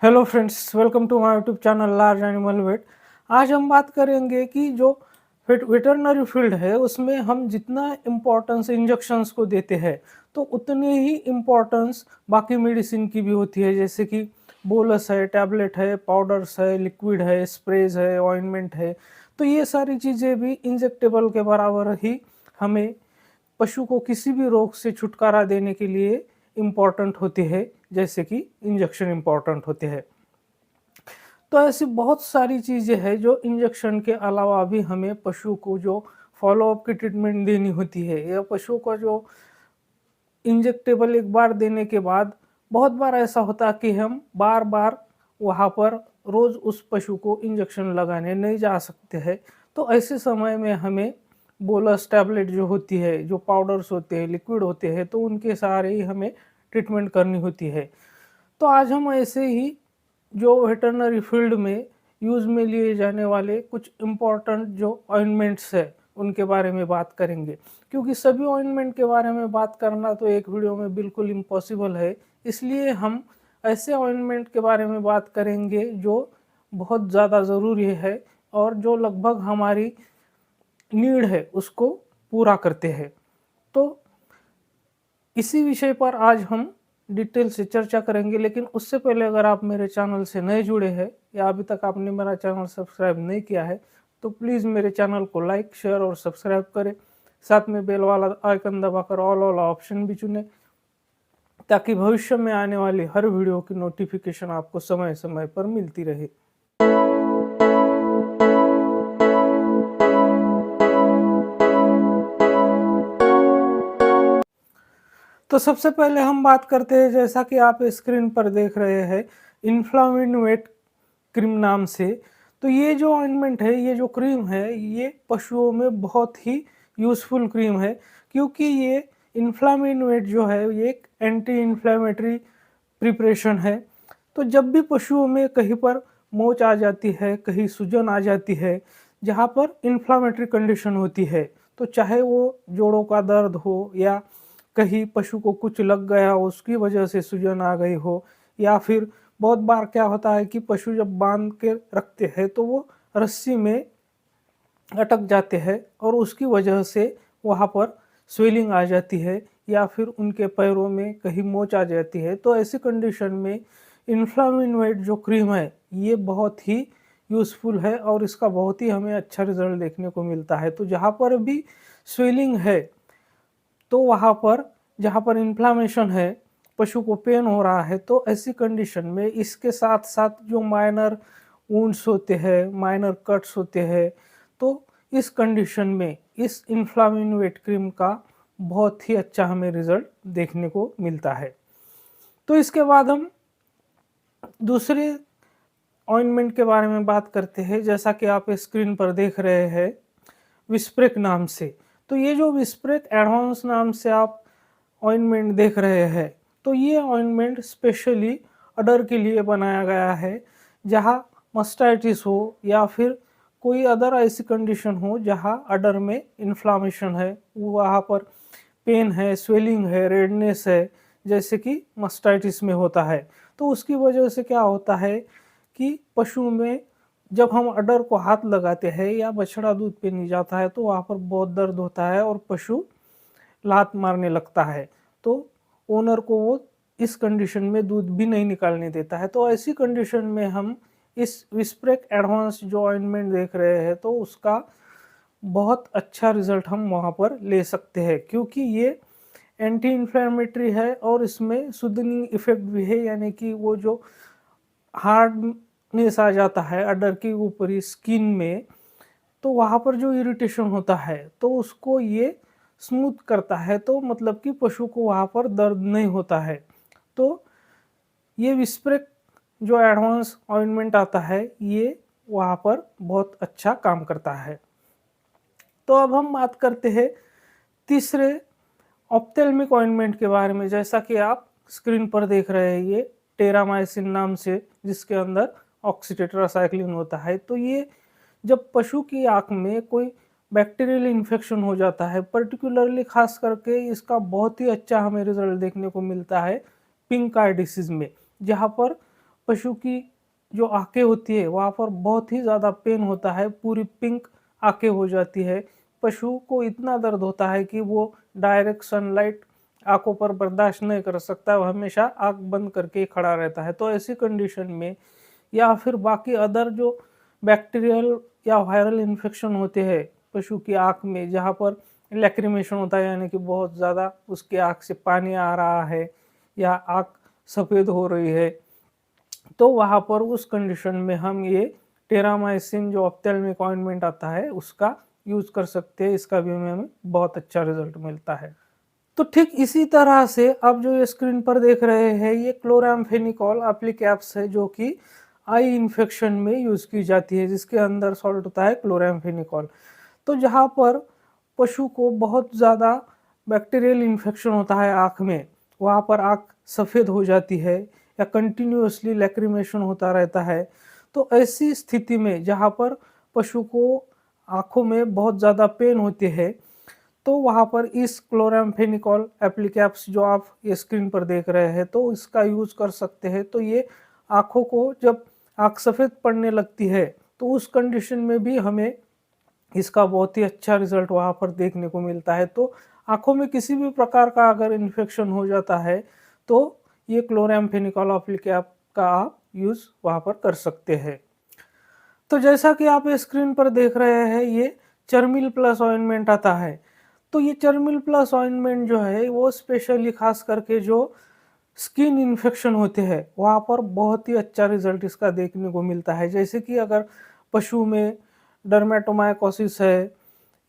Hello friends, welcome to my YouTube channel large animal vet. आज हम बात करेंगे कि जो वेटरनरी फील्ड है उसमें हम जितना इम्पोर्टेंस इंजेक्शंस को देते हैं तो उतनी ही इम्पोर्टेंस बाकी मेडिसिन की भी होती है। जैसे कि बोलस है, टैबलेट है, पाउडर्स है, लिक्विड है, स्प्रेज है, ऑइंटमेंट है। तो ये सारी चीज़ें भी इंजेक्टेबल के बराबर ही हमें पशु को किसी भी रोग से छुटकारा देने के लिए इम्पॉर्टेंट होते हैं, जैसे कि इंजेक्शन इम्पॉर्टेंट होते हैं। तो ऐसी बहुत सारी चीज़ें हैं जो इंजेक्शन के अलावा भी हमें पशु को जो फ़ॉलो-अप की ट्रीटमेंट देनी होती है या पशु का जो इंजेक्टेबल एक बार देने के बाद बहुत बार ऐसा होता है कि हम बार-बार वहाँ पर रोज़ उस पशु को इंजेक्शन लगाने नहीं जा सकते हैं। तो ऐसे समय में हमें बोलस टैबलेट जो होती है, जो पाउडर्स होते हैं, लिक्विड होते हैं, तो उनके सहारे ही हमें ट्रीटमेंट करनी होती है। तो आज हम ऐसे ही जो वेटरनरी फील्ड में यूज़ में लिए जाने वाले कुछ इम्पोर्टेंट जो ऑइंटमेंट्स है, उनके बारे में बात करेंगे। क्योंकि सभी ऑइंटमेंट के बारे में बात करना तो एक वीडियो में बिल्कुल इम्पॉसिबल है, इसलिए हम ऐसे ऑइंटमेंट के बारे में बात करेंगे जो बहुत ज़्यादा ज़रूरी है और जो लगभग हमारी नीड है उसको पूरा करते हैं। तो इसी विषय पर आज हम डिटेल से चर्चा करेंगे, लेकिन उससे पहले अगर आप मेरे चैनल से नए जुड़े हैं या अभी तक आपने मेरा चैनल सब्सक्राइब नहीं किया है तो प्लीज़ मेरे चैनल को लाइक, शेयर और सब्सक्राइब करें। साथ में बेल वाला आइकन दबाकर ऑल वाला ऑप्शन भी चुनें, ताकि भविष्य में आने वाली हर वीडियो की नोटिफिकेशन आपको समय समय पर मिलती रहे। तो सबसे पहले हम बात करते हैं, जैसा कि आप स्क्रीन पर देख रहे हैं, इन्फ्लामिनवेट क्रीम नाम से। तो ये जो ऑइंटमेंट है, ये जो क्रीम है, ये पशुओं में बहुत ही यूज़फुल क्रीम है, क्योंकि ये इन्फ्लामिनवेट जो है ये एक एंटी इन्फ्लेमेटरी प्रिपरेशन है। तो जब भी पशुओं में कहीं पर मोच आ जाती है, कहीं सूजन आ जाती है, जहाँ पर इन्फ्लामेटरी कंडीशन होती है, तो चाहे वो जोड़ों का दर्द हो या कहीं पशु को कुछ लग गया हो उसकी वजह से सूजन आ गई हो, या फिर बहुत बार क्या होता है कि पशु जब बांध के रखते हैं तो वो रस्सी में अटक जाते हैं और उसकी वजह से वहाँ पर स्वेलिंग आ जाती है या फिर उनके पैरों में कहीं मोच आ जाती है। तो ऐसी कंडीशन में इन्फ्लामिनवेट जो क्रीम है ये बहुत ही यूज़फुल है और इसका बहुत ही हमें अच्छा रिजल्ट देखने को मिलता है। तो जहाँ पर भी स्वेलिंग है, तो वहाँ पर जहाँ पर इन्फ्लामेशन है, पशु को पेन हो रहा है, तो ऐसी कंडीशन में इसके साथ-साथ जो माइनर वुंड्स होते हैं, माइनर कट्स होते हैं, तो इस कंडीशन में इस इन्फ्लामिनवेट क्रीम का बहुत ही अच्छा हमें रिज़ल्ट देखने को मिलता है। तो इसके बाद हम दूसरे ऑइंटमेंट के बारे में बात करते हैं, जैसा कि आप स्क्रीन पर देख रहे हैं, विस्प्रेक नाम से। तो ये जो विस्प्रेक एडवांस नाम से आप ऑइंटमेंट देख रहे हैं, तो ये ऑइंटमेंट स्पेशली अडर के लिए बनाया गया है, जहाँ मास्टाइटिस हो या फिर कोई अदर ऐसी कंडीशन हो जहाँ अडर में इन्फ्लामेशन है, वहाँ पर पेन है, स्वेलिंग है, रेडनेस है, जैसे कि मास्टाइटिस में होता है। तो उसकी वजह से क्या होता है कि पशु में जब हम अडर को हाथ लगाते हैं या बछड़ा दूध पे नहीं जाता है तो वहाँ पर बहुत दर्द होता है और पशु लात मारने लगता है। तो ओनर को वो इस कंडीशन में दूध भी नहीं निकालने देता है। तो ऐसी कंडीशन में हम इस विस्प्रेक एडवांस जो ऑइंटमेंट देख रहे हैं तो उसका बहुत अच्छा रिजल्ट हम वहाँ पर ले सकते हैं, क्योंकि ये एंटी इन्फ्लेमेटरी है और इसमें सूदनिंग इफेक्ट भी है, यानी कि वो जो हार्डनेस आ जाता है अडर की ऊपरी स्किन में, तो वहाँ पर जो इरिटेशन होता है तो उसको ये स्मूथ करता है, तो मतलब कि पशु को वहाँ पर दर्द नहीं होता है। तो ये विस्प्रेक जो एडवांस ऑइंटमेंट आता है ये वहाँ पर बहुत अच्छा काम करता है। तो अब हम बात करते हैं तीसरे ऑप्थेल्मिक ऑइंटमेंट के बारे में। जैसा कि आप स्क्रीन पर देख रहे हैं, ये टेरामाइसिन नाम से, जिसके अंदर ऑक्सीटेट्रासाइक्लिन होता है। तो ये जब पशु की आँख में कोई बैक्टीरियल इन्फेक्शन हो जाता है, पर्टिकुलरली खास करके इसका बहुत ही अच्छा हमें रिजल्ट देखने को मिलता है पिंक आई डिसीज़ में, जहाँ पर पशु की जो आँखें होती है वहाँ पर बहुत ही ज़्यादा पेन होता है, पूरी पिंक आँखें हो जाती है। पशु को इतना दर्द होता है कि वो डायरेक्ट सनलाइट आँखों पर बर्दाश्त नहीं कर सकता, वो हमेशा आँख बंद करके ही खड़ा रहता है। तो ऐसी कंडीशन में या फिर बाकी अदर जो बैक्टीरियल या वायरल इन्फेक्शन होते हैं पशु की आँख में, जहाँ पर लैक्रिमेशन होता है यानी कि बहुत ज़्यादा उसकी आँख से पानी आ रहा है या आँख सफ़ेद हो रही है, तो वहाँ पर उस कंडीशन में हम ये टेरामाइसिन जो ऑप्थेल्मिक ऑइंटमेंट आता है उसका यूज़ कर सकते हैं। इसका भी हमें बहुत अच्छा रिज़ल्ट मिलता है। तो ठीक इसी तरह से आप जो ये स्क्रीन पर देख रहे हैं ये क्लोरामफेनिकोल एप्लीकैप्स है जो कि आई इन्फेक्शन में यूज़ की जाती है, जिसके अंदर सॉल्ट होता है क्लोरामफेनिकोल। तो जहाँ पर पशु को बहुत ज़्यादा बैक्टीरियल इन्फेक्शन होता है आँख में, वहाँ पर आँख सफ़ेद हो जाती है या कंटिन्यूअसली लैक्रिमेशन होता रहता है, तो ऐसी स्थिति में जहाँ पर पशु को आँखों में बहुत ज़्यादा पेन होती है, तो वहाँ पर इस क्लोरामफेनिकोल एप्लीकैप्स जो आप ये स्क्रीन पर देख रहे हैं, तो इसका यूज़ कर सकते हैं। तो ये आँखों को जब आँख सफ़ेद पड़ने लगती है, तो उस कंडीशन में भी हमें इसका बहुत ही अच्छा रिज़ल्ट वहाँ पर देखने को मिलता है। तो आँखों में किसी भी प्रकार का अगर इन्फेक्शन हो जाता है, तो ये क्लोरामफेनिकोल एप्लीकैप का आप यूज़ वहाँ पर कर सकते हैं। तो जैसा कि आप ये स्क्रीन पर देख रहे हैं, ये चर्मिल प्लस ऑइंटमेंट आता है। तो ये चर्मिल प्लस ऑइंटमेंट जो है वो स्पेशली खास करके जो स्किन इन्फेक्शन होते हैं वहाँ पर बहुत ही अच्छा रिजल्ट इसका देखने को मिलता है। जैसे कि अगर पशु में डर्मेटोमाइकोसिस है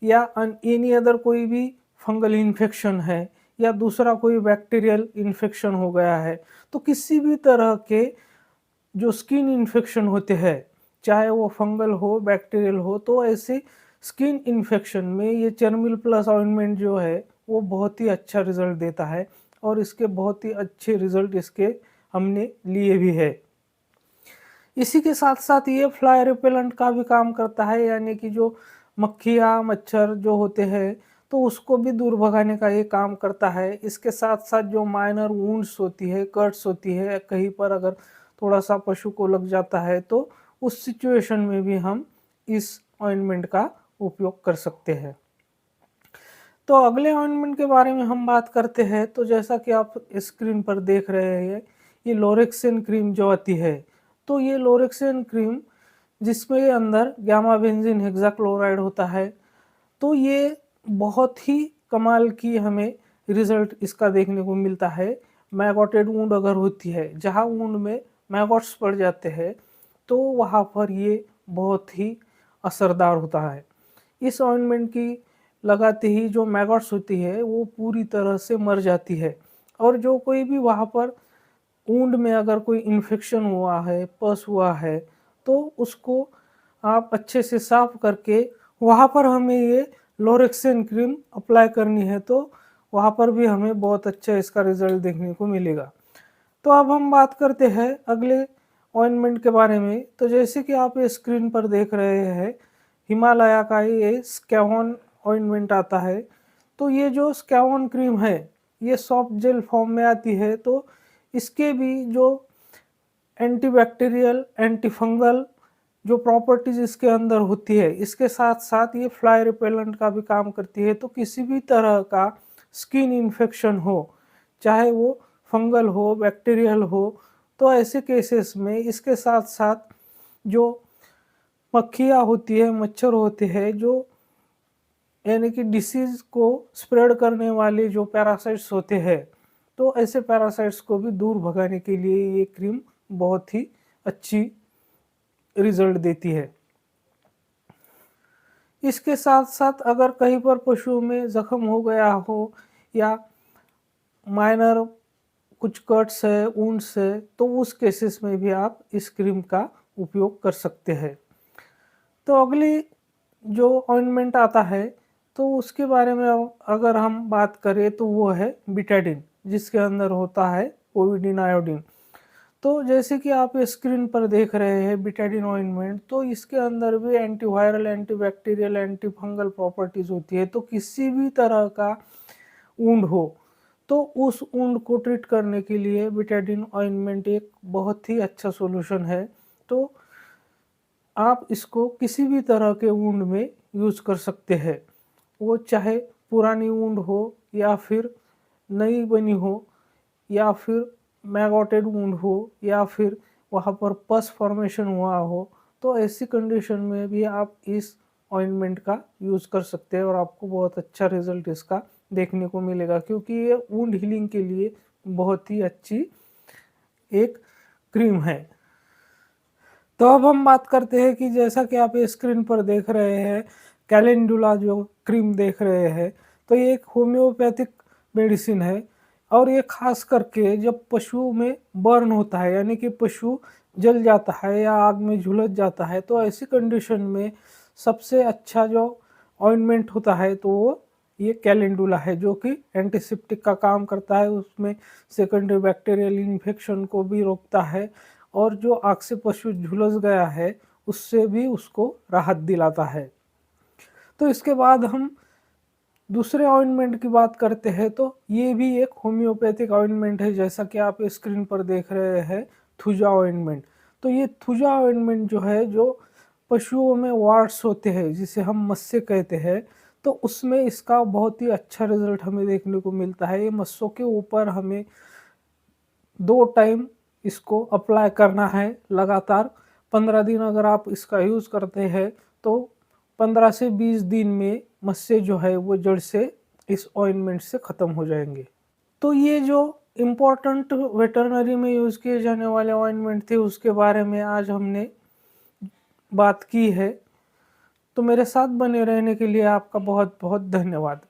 या एनी अदर कोई भी फंगल इन्फेक्शन है या दूसरा कोई बैक्टीरियल इन्फेक्शन हो गया है, तो किसी भी तरह के जो स्किन इन्फेक्शन होते हैं, चाहे वो फंगल हो, बैक्टीरियल हो, तो ऐसे स्किन इन्फेक्शन में ये चर्मिल प्लस ऑइंटमेंट जो है, वो बहुत ही अच्छा रिज़ल्ट देता है और इसके बहुत ही अच्छे रिज़ल्ट इसके हमने लिए भी है। इसी के साथ-साथ ये फ्लाई रिपेलेंट का भी काम करता है, यानी कि जो मक्खियाँ, मच्छर जो होते हैं, तो उसको भी दूर भगाने का ये काम करता है। इसके साथ-साथ जो माइनर वुंड्स होती है, कट्स होती है, कहीं पर अगर थोड़ा-सा पशु को लग जाता है, तो उस सिचुएशन में भी हम इस ऑइंटमेंट का उपयोग कर सकते हैं। तो अगले ऑइंटमेंट के बारे में हम बात करते हैं, तो जैसा कि आप स्क्रीन पर देख रहे हैं, ये लोरेक्सिन क्रीम जो आती है, तो ये लोरेक्सिन क्रीम जिसमें अंदर गामा बेंजीन हेक्साक्लोराइड होता है, तो ये बहुत ही कमाल की हमें रिज़ल्ट इसका देखने को मिलता है। मैगोटेड वुंड अगर होती है, जहाँ वुंड में मैगोट्स पड़ जाते हैं, तो वहाँ पर ये बहुत ही असरदार होता है। इस ऑइंटमेंट की लगाते ही जो मैगोट्स होती है, वो पूरी तरह से मर जाती है और जो कोई भी वहाँ पर वुंड में अगर कोई इन्फेक्शन हुआ है, पस हुआ है, तो उसको आप अच्छे से साफ़ करके वहाँ पर हमें ये लोरेक्सिन क्रीम अप्लाई करनी है, तो वहाँ पर भी हमें बहुत अच्छा इसका रिज़ल्ट देखने को मिलेगा। तो अब हम बात करते हैं अगले ऑइंटमेंट के बारे में। तो जैसे कि आप ये स्क्रीन पर देख रहे हैं, हिमालया का ये स्कैवॉन ऑइंटमेंट आता है। तो ये जो स्कैवॉन क्रीम है, ये सॉफ्ट जेल फॉर्म में आती है, तो इसके भी जो एंटीबैक्टीरियल, एंटी फंगल जो प्रॉपर्टीज़ इसके अंदर होती है, इसके साथ-साथ ये फ्लाई रिपेलेंट का भी काम करती है। तो किसी भी तरह का स्किन इन्फेक्शन हो, चाहे वो फंगल हो, बैक्टीरियल हो, तो ऐसे केसेस में इसके साथ-साथ जो मक्खियाँ होती है, मच्छर होते हैं, जो यानी कि डिसीज़ को स्प्रेड करने वाले जो पैरासाइट्स होते हैं, तो ऐसे पैरासाइट्स को भी दूर भगाने के लिए ये क्रीम बहुत ही अच्छी रिज़ल्ट देती है। इसके साथ-साथ अगर कहीं पर पशु में ज़ख्म हो गया हो या माइनर कुछ कट्स है, वुंड्स है, तो उस केसेस में भी आप इस क्रीम का उपयोग कर सकते हैं। तो अगली जो ऑइंटमेंट आता है, तो उसके बारे में अगर हम बात करें तो वो है बिटाडिन, जिसके अंदर होता है पोविडीन आयोडीन। तो जैसे कि आप स्क्रीन पर देख रहे हैं बिटाडिन ऑइंटमेंट, तो इसके अंदर भी antiviral, antibacterial, anti fungal properties होती है। तो किसी भी तरह का वुंड हो, तो उस वुंड को ट्रीट करने के लिए बेटाडीन ऑइंटमेंट एक बहुत ही अच्छा सॉल्यूशन है। तो आप इसको किसी भी तरह के वुंड में यूज़ कर सकते हैं। वो चाहे पुरानी वुंड हो या फिर नई बनी हो या फिर मैगोटेड वुंड हो या फिर वहाँ पर पस फॉर्मेशन हुआ हो, तो ऐसी कंडीशन में भी आप इस ऑइंटमेंट का यूज़ कर सकते हैं और आपको बहुत अच्छा रिज़ल्ट इसका देखने को मिलेगा, क्योंकि ये वुंड हीलिंग के लिए बहुत ही अच्छी एक क्रीम है। तो अब हम बात करते हैं कि जैसा कि आप ये स्क्रीन पर देख रहे हैं, कैलेंडुला जो क्रीम देख रहे हैं, तो ये एक होम्योपैथिक मेडिसिन है और ये खास करके जब पशुओं में बर्न होता है, यानी कि पशु जल जाता है या आग में झुलस जाता है, तो ऐसी कंडीशन में सबसे अच्छा जो ऑइंटमेंट होता है तो वो ये कैलेंडुला है, जो कि एंटीसेप्टिक का काम करता है, उसमें सेकेंडरी बैक्टीरियल इन्फेक्शन को भी रोकता है और जो आग से पशु झुलस गया है उससे भी उसको राहत दिलाता है। तो इसके बाद हम दूसरे ऑइंटमेंट की बात करते हैं, तो ये भी एक होम्योपैथिक ऑइंटमेंट है, जैसा कि आप स्क्रीन पर देख रहे हैं, थुजा ऑइंटमेंट। तो ये थुजा ऑइंटमेंट जो है, जो पशुओं में वार्ट्स होते हैं जिसे हम मस्से कहते हैं, तो उसमें इसका बहुत ही अच्छा रिजल्ट हमें देखने को मिलता है। ये मस्सों के ऊपर हमें 2 टाइम इसको अप्लाई करना है लगातार। 15 दिन अगर आप इसका यूज़ करते हैं तो 15 से 20 दिन में मस्से जो है वो जड़ से इस ऑइंटमेंट से ख़त्म हो जाएंगे। तो ये जो इम्पोर्टेंट वेटरनरी में यूज़ किए जाने वाले ऑइंटमेंट थे उसके बारे में आज हमने बात की है। तो मेरे साथ बने रहने के लिए आपका बहुत बहुत धन्यवाद।